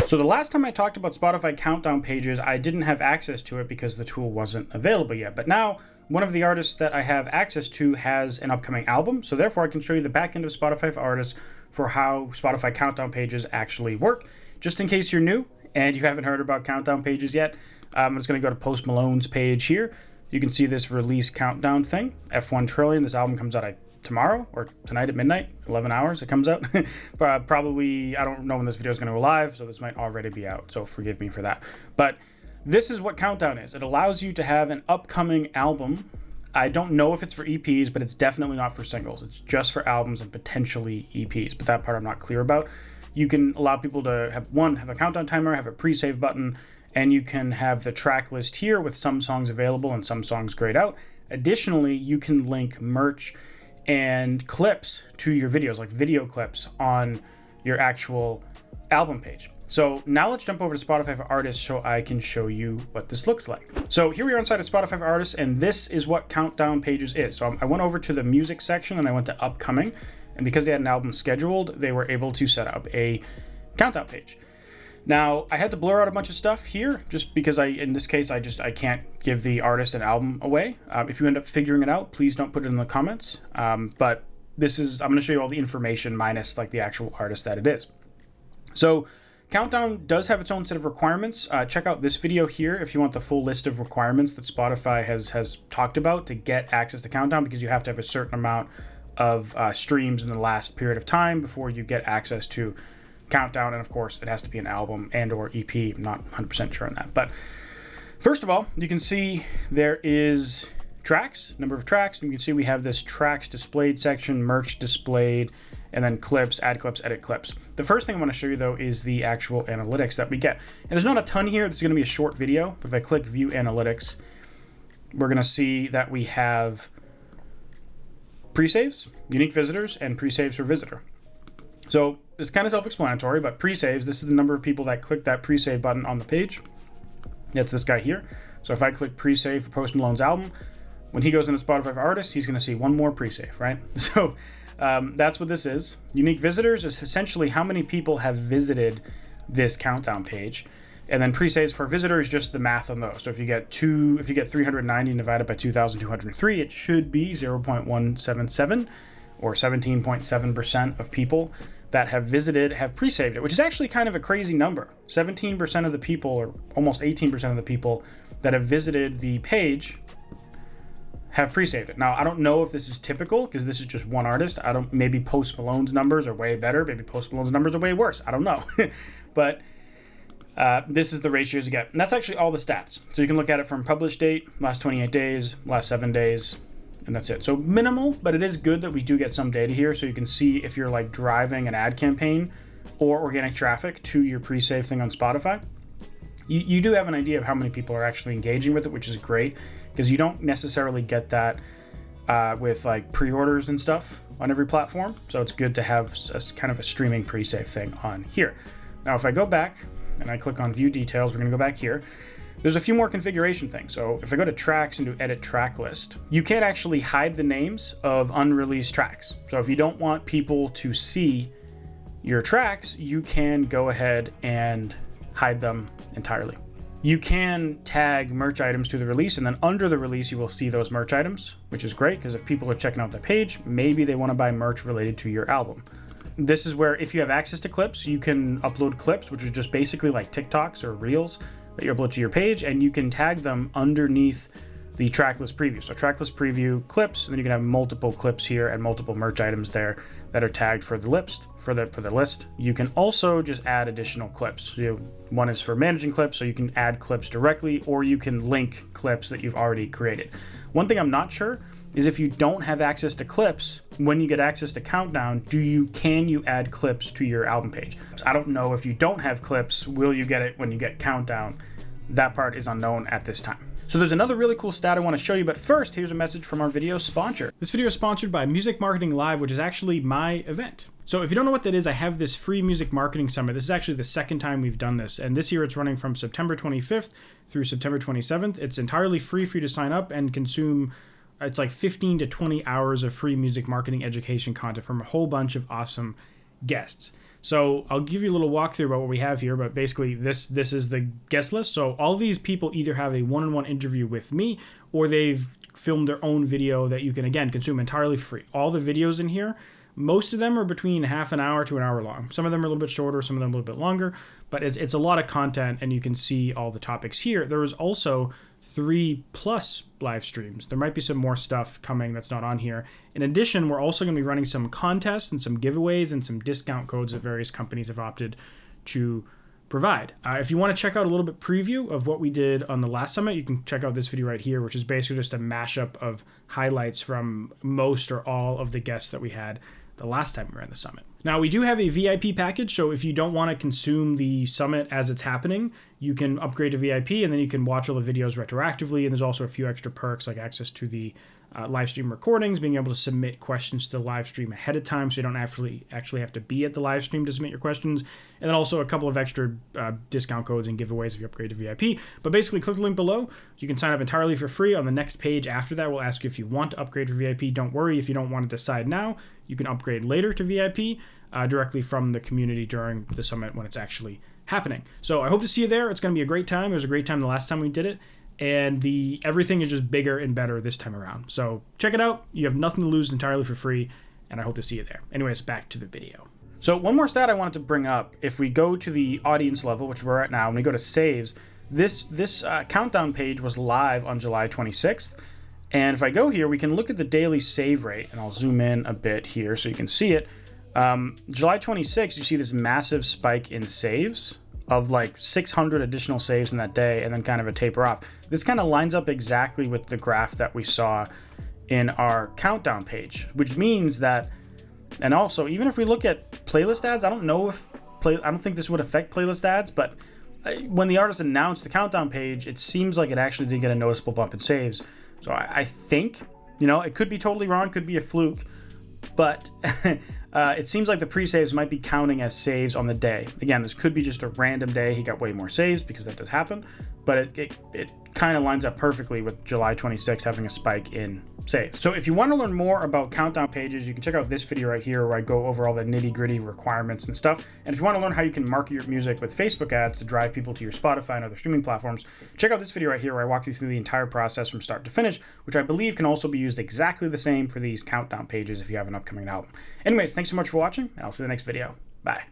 So the last time I talked about Spotify countdown pages, I didn't have access to it because the tool wasn't available yet. But now one of the artists that I have access to has an upcoming album. So therefore I can show you the back end of Spotify for Artists for how Spotify countdown pages actually work. Just in case you're new and you haven't heard about countdown pages yet, I'm just going to go to Post Malone's page here. You can see this release countdown thing, F1 Trillion. This album comes out tomorrow or tonight at midnight, 11 hours it comes out. Probably, I don't know when this video is going to go live, so this might already be out, so forgive me for that. But this is what countdown is. It allows you to have an upcoming album. I don't know if it's for EPs, but it's definitely not for singles. It's just for albums and potentially EPs, but that part I'm not clear about. You can allow people to have a countdown timer, have a pre-save button, and you can have the track list here with some songs available and some songs grayed out. Additionally, you can link merch and clips to your videos, like video clips on your actual album page. So now let's jump over to Spotify for Artists so I can show you what this looks like. So here we are inside of Spotify for Artists, and this is what countdown pages is. So I went over to the music section and I went to upcoming, and because they had an album scheduled, they were able to set up a countdown page. Now, I had to blur out a bunch of stuff here just because in this case, I can't give the artist an album away. If you end up figuring it out, please don't put it in the comments. But I'm going to show you all the information minus like the actual artist that it is. So Countdown does have its own set of requirements. Check out this video here if you want the full list of requirements that Spotify has talked about to get access to Countdown, because you have to have a certain amount of streams in the last period of time before you get access to Countdown, and of course it has to be an album and or EP. I'm not 100% sure on that, but first of all, you can see there is tracks, number of tracks, and you can see we have this tracks displayed section, merch displayed, and then clips, add clips, edit clips. The first thing I want to show you though is the actual analytics that we get, and there's not a ton here. This is going to be a short video, but if I click view analytics, we're going to see that we have pre-saves, unique visitors, and pre-saves for visitor. So it's kind of self-explanatory, but pre-saves, this is the number of people that click that pre-save button on the page. That's this guy here. So if I click pre-save for Post Malone's album, when he goes into Spotify for Artists, he's going to see one more pre-save, right? So that's what this is. Unique visitors is essentially how many people have visited this countdown page. And then pre-saves per visitor is just the math on those. So if you get 390 divided by 2,203, it should be 0.177 or 17.7% of people that have visited have pre-saved it, which is actually kind of a crazy number. 17% of the people, or almost 18% of the people that have visited the page have pre-saved it. Now, I don't know if this is typical because this is just one artist. Maybe Post Malone's numbers are way better. Maybe Post Malone's numbers are way worse. I don't know. But this is the ratios you get. And that's actually all the stats. So you can look at it from published date, last 28 days, last 7 days, and that's it. So minimal, but it is good that we do get some data here so you can see if you're like driving an ad campaign or organic traffic to your pre-save thing on Spotify. You do have an idea of how many people are actually engaging with it, which is great because you don't necessarily get that with like pre-orders and stuff on every platform. So it's good to have kind of a streaming pre-save thing on here. Now, if I go back and I click on view details, we're going to go back here. There's a few more configuration things. So if I go to tracks and do edit track list, you can't actually hide the names of unreleased tracks. So if you don't want people to see your tracks, you can go ahead and hide them entirely. You can tag merch items to the release, and then under the release, you will see those merch items, which is great because if people are checking out the page, maybe they want to buy merch related to your album. This is where if you have access to clips, you can upload clips, which is just basically like TikToks or Reels that you upload to your page, and you can tag them underneath the tracklist preview. So tracklist preview clips, and then you can have multiple clips here and multiple merch items there that are tagged for the list. You can also just add additional clips. One is for managing clips, so you can add clips directly, or you can link clips that you've already created. One thing I'm not sure is if you don't have access to clips, when you get access to Countdown, can you add clips to your album page? So I don't know if you don't have clips, will you get it when you get Countdown? That part is unknown at this time. So there's another really cool stat I want to show you, but first, here's a message from our video sponsor. This video is sponsored by Music Marketing Live, which is actually my event. So if you don't know what that is, I have this free music marketing summit. This is actually the second time we've done this, and this year it's running from September 25th through September 27th. It's entirely free for you to sign up and consume. It's like 15 to 20 hours of free music marketing education content from a whole bunch of awesome guests. So I'll give you a little walkthrough about what we have here, but basically this is the guest list. So all these people either have a one-on-one interview with me, or they've filmed their own video that you can, again, consume entirely for free. All the videos in here, most of them are between half an hour to an hour long. Some of them are a little bit shorter, some of them a little bit longer, but it's a lot of content, and you can see all the topics here. There is also 3+ live streams. There might be some more stuff coming that's not on here. In addition, we're also going to be running some contests and some giveaways and some discount codes that various companies have opted to provide. If you want to check out a little bit preview of what we did on the last summit, you can check out this video right here, which is basically just a mashup of highlights from most or all of the guests that we had the last time we were at the summit. Now, we do have a VIP package, so if you don't want to consume the summit as it's happening, you can upgrade to VIP, and then you can watch all the videos retroactively, and there's also a few extra perks like access to the live stream recordings, being able to submit questions to the live stream ahead of time so you don't actually have to be at the live stream to submit your questions, and then also a couple of extra discount codes and giveaways if you upgrade to VIP. But basically, click the link below. You can sign up entirely for free. On the next page after that, we'll ask you if you want to upgrade to VIP. Don't worry if you don't want to decide now. You can upgrade later to VIP directly from the community during the summit when it's actually happening. So I hope to see you there. It's going to be a great time. It was a great time the last time we did it, and everything is just bigger and better this time around. So check it out. You have nothing to lose, entirely for free, and I hope to see you there. Anyways, back to the video. So one more stat I wanted to bring up. If we go to the audience level, which we're at now, and we go to saves, this countdown page was live on July 26th. And if I go here, we can look at the daily save rate, and I'll zoom in a bit here so you can see it. July 26th, you see this massive spike in saves of like 600 additional saves in that day, and then kind of a taper off. This kind of lines up exactly with the graph that we saw in our countdown page, which means that, and also even if we look at playlist ads, I don't think this would affect playlist ads, but when the artist announced the countdown page, it seems like it actually did get a noticeable bump in saves. So I think, it could be totally wrong, could be a fluke, but it seems like the pre-saves might be counting as saves on the day. Again, this could be just a random day. He got way more saves because that does happen, but it kind of lines up perfectly with July 26th having a spike in saves. So if you want to learn more about countdown pages, you can check out this video right here where I go over all the nitty-gritty requirements and stuff. And if you want to learn how you can market your music with Facebook ads to drive people to your Spotify and other streaming platforms, check out this video right here where I walk you through the entire process from start to finish, which I believe can also be used exactly the same for these countdown pages if you have an upcoming album. Anyways, thanks so much for watching, and I'll see you in the next video. Bye.